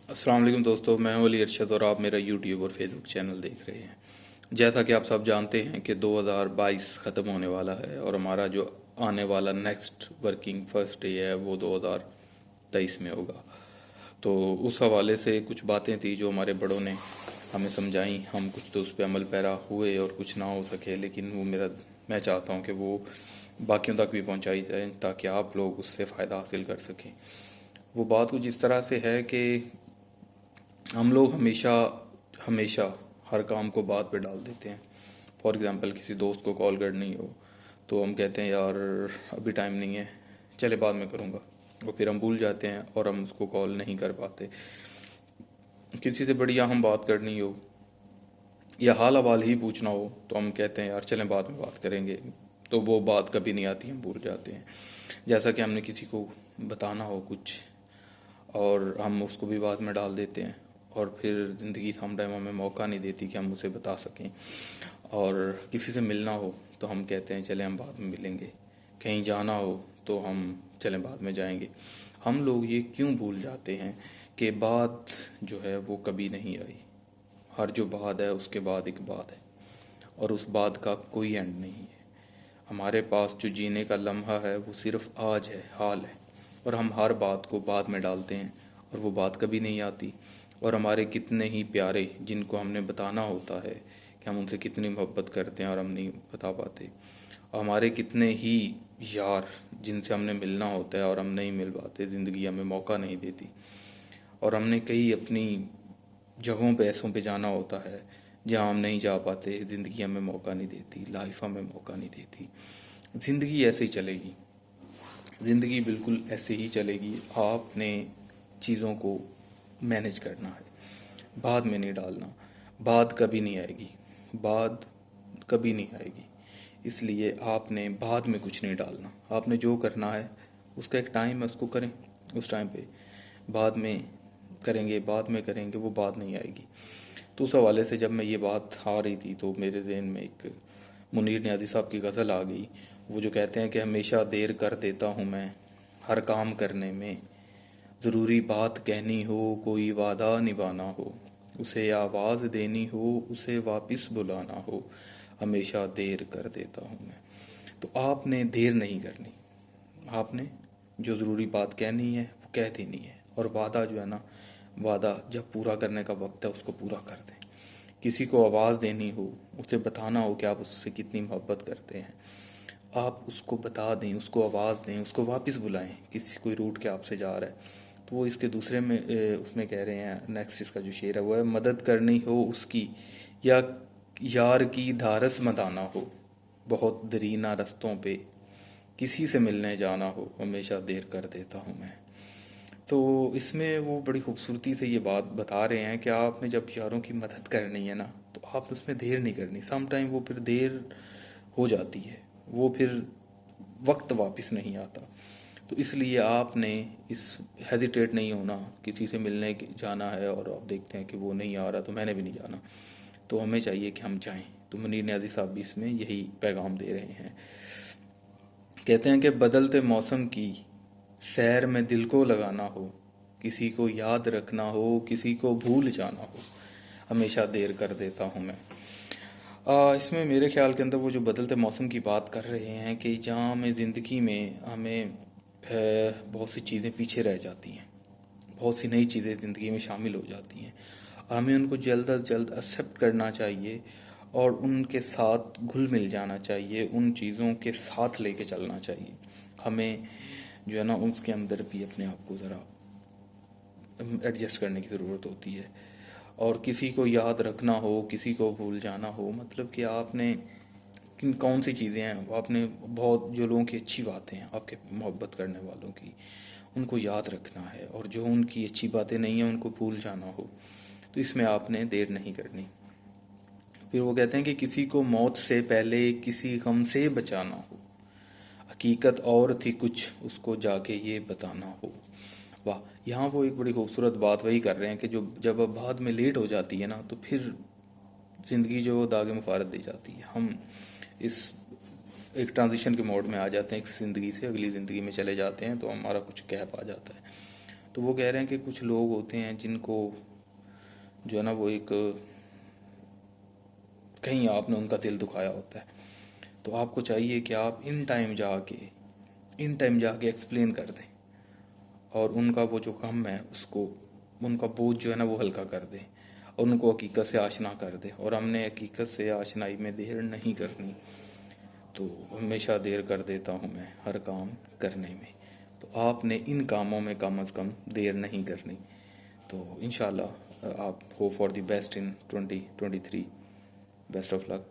अस्सलाम वालेकुम दोस्तों, मैं हूं अली अरशद और आप मेरा यूट्यूब और फेसबुक चैनल देख रहे हैं। जैसा कि आप सब जानते हैं कि 2022 ख़त्म होने वाला है और हमारा जो आने वाला नेक्स्ट वर्किंग फर्स्ट डे है वो 2023 में होगा। तो उस हवाले से कुछ बातें थी जो हमारे बड़ों ने हमें समझाई। हम कुछ तो उस पर अमल पैरा हुए और कुछ ना हो सके, लेकिन मैं चाहता हूँ कि वो बाकियों तक भी पहुँचाई जाए ताकि आप लोग उससे फ़ायदा हासिल कर सकें। वो बात कुछ इस तरह से है कि हम लोग हमेशा हमेशा हर काम को बाद पे डाल देते हैं। फॉर एग्ज़ाम्पल, किसी दोस्त को कॉल करनी हो तो हम कहते हैं यार अभी टाइम नहीं है, चले बाद में करूँगा, और फिर हम भूल जाते हैं और हम उसको कॉल नहीं कर पाते। किसी से बढ़िया हम बात करनी हो या हाल अहवाल ही पूछना हो तो हम कहते हैं यार चलें बाद में बात करेंगे, तो वो बात कभी नहीं आती, हम भूल जाते हैं। जैसा कि हमने किसी को बताना हो कुछ और हम उसको भी बाद में डाल देते हैं, और फिर ज़िंदगी समटाइम हमें मौका नहीं देती कि हम उसे बता सकें। और किसी से मिलना हो तो हम कहते हैं चलें हम बाद में मिलेंगे, कहीं जाना हो तो हम चलें बाद में जाएंगे। हम लोग ये क्यों भूल जाते हैं कि बात जो है वो कभी नहीं आई। हर जो बात है उसके बाद एक बात है और उस बात का कोई एंड नहीं है। हमारे पास जो जीने का लम्हा है वो सिर्फ आज है, हाल है, और हम हर बात को बाद में डालते हैं और वो बात कभी नहीं आती। और हमारे कितने ही प्यारे जिनको हमने बताना होता है कि हम उनसे कितनी मोहब्बत करते हैं और हम नहीं बता पाते। और हमारे कितने ही यार जिनसे हमने मिलना होता है और हम नहीं मिल पाते, ज़िंदगी हमें मौका नहीं देती। और हमने कई अपनी जगहों पे ऐसों पे जाना होता है जहाँ हम नहीं जा पाते, ज़िंदगी हमें मौका नहीं देती, लाइफ हमें मौका नहीं देती। ज़िंदगी ऐसे ही चलेगी, ज़िंदगी बिल्कुल ऐसे ही चलेगी। आपने चीज़ों को मैनेज करना है, बाद में नहीं डालना। बाद कभी नहीं आएगी, बाद कभी नहीं आएगी। इसलिए आपने बाद में कुछ नहीं डालना। आपने जो करना है उसका एक टाइम है, उसको करें। उस टाइम पे बाद में करेंगे, बाद में करेंगे, वो बात नहीं आएगी। तो उस हवाले से जब मैं ये बात आ रही थी तो मेरे ज़हन में एक मुनीर नियाज़ी साहब की गज़ल आ गई। वो जो कहते हैं कि हमेशा देर कर देता हूँ मैं हर काम करने में, ज़रूरी बात कहनी हो, कोई वादा निभाना हो, उसे आवाज़ देनी हो, उसे वापस बुलाना हो, हमेशा देर कर देता हूँ मैं। तो आपने देर नहीं करनी। आपने जो ज़रूरी बात कहनी है वो कह देनी है, और वादा जो है ना, वादा जब पूरा करने का वक्त है उसको पूरा कर दें। किसी को आवाज़ देनी हो, उसे बताना हो कि आप उससे कितनी मोहब्बत करते हैं, आप उसको बता दें, उसको आवाज़ दें, उसको वापस बुलाएं। किसी कोई रूठ के आपसे जा रहा है तो वो इसके दूसरे में उसमें कह रहे हैं, नेक्स्ट इसका जो शेर है वो है, मदद करनी हो उसकी या यार की ढारस मत आना हो, बहुत दरीना रस्तों पे किसी से मिलने जाना हो, हमेशा देर कर देता हूँ मैं। तो इसमें वो बड़ी खूबसूरती से ये बात बता रहे हैं कि आपने जब यारों की मदद करनी है ना तो आपने उसमें देर नहीं करनी। सम टाइम वो फिर देर हो जाती है, वो फिर वक्त वापस नहीं आता। तो इसलिए आपने इस हेजिटेट नहीं होना। किसी से जाना है और आप देखते हैं कि वो नहीं आ रहा तो मैंने भी नहीं जाना, तो हमें चाहिए कि हम जाएं। तो मुनीर न्याज़ी साहब भी इसमें यही पैगाम दे रहे हैं। कहते हैं कि बदलते मौसम की सैर में दिल को लगाना हो, किसी को याद रखना हो, किसी को भूल जाना हो, हमेशा देर कर देता हूँ मैं। इसमें मेरे ख्याल के अंदर वो जो बदलते मौसम की बात कर रहे हैं कि जहाँ हमें ज़िंदगी में बहुत सी चीज़ें पीछे रह जाती हैं, बहुत सी नई चीज़ें ज़िंदगी में शामिल हो जाती हैं, और हमें उनको जल्द अज जल्द एक्सेप्ट करना चाहिए और उनके साथ घुल मिल जाना चाहिए, उन चीज़ों के साथ लेके चलना चाहिए। हमें जो है ना उसके अंदर भी अपने आप को ज़रा एडजस्ट करने की ज़रूरत होती है। और किसी को याद रखना हो, किसी को भूल जाना हो, मतलब कि आपने किन कौन सी चीज़ें हैं वो आपने बहुत, जो लोगों की अच्छी बातें हैं आपके मोहब्बत करने वालों की, उनको याद रखना है, और जो उनकी अच्छी बातें नहीं हैं उनको भूल जाना हो। तो इसमें आपने देर नहीं करनी। फिर वो कहते हैं कि किसी को मौत से पहले किसी गम से बचाना हो, हकीकत और थी कुछ उसको जाके ये बताना हो। वाह, यहाँ वो एक बड़ी खूबसूरत बात वही कर रहे हैं कि जो जब अब बाद में लेट हो जाती है ना तो फिर ज़िंदगी जो दागे मुफारत दी जाती है। हम इस एक ट्रांजिशन के मोड में आ जाते हैं, एक ज़िंदगी से अगली ज़िंदगी में चले जाते हैं, तो हमारा कुछ गैप आ जाता है। तो वो कह रहे हैं कि कुछ लोग होते हैं जिनको जो है ना वो एक कहीं आपने उनका दिल दुखाया होता है, तो आपको चाहिए कि आप इन टाइम जाके एक्सप्लेन कर दें और उनका वो जो गम है उसको, उनका बोझ जो है ना वो हल्का कर दें और उनको हकीकत से आशना कर दें। और हमने हकीकत से आशनाई में देर नहीं करनी। तो हमेशा देर कर देता हूँ मैं हर काम करने में, तो आपने इन कामों में कम अज़ कम देर नहीं करनी। तो इंशाल्लाह आप hope for the best in 2023। Best of luck.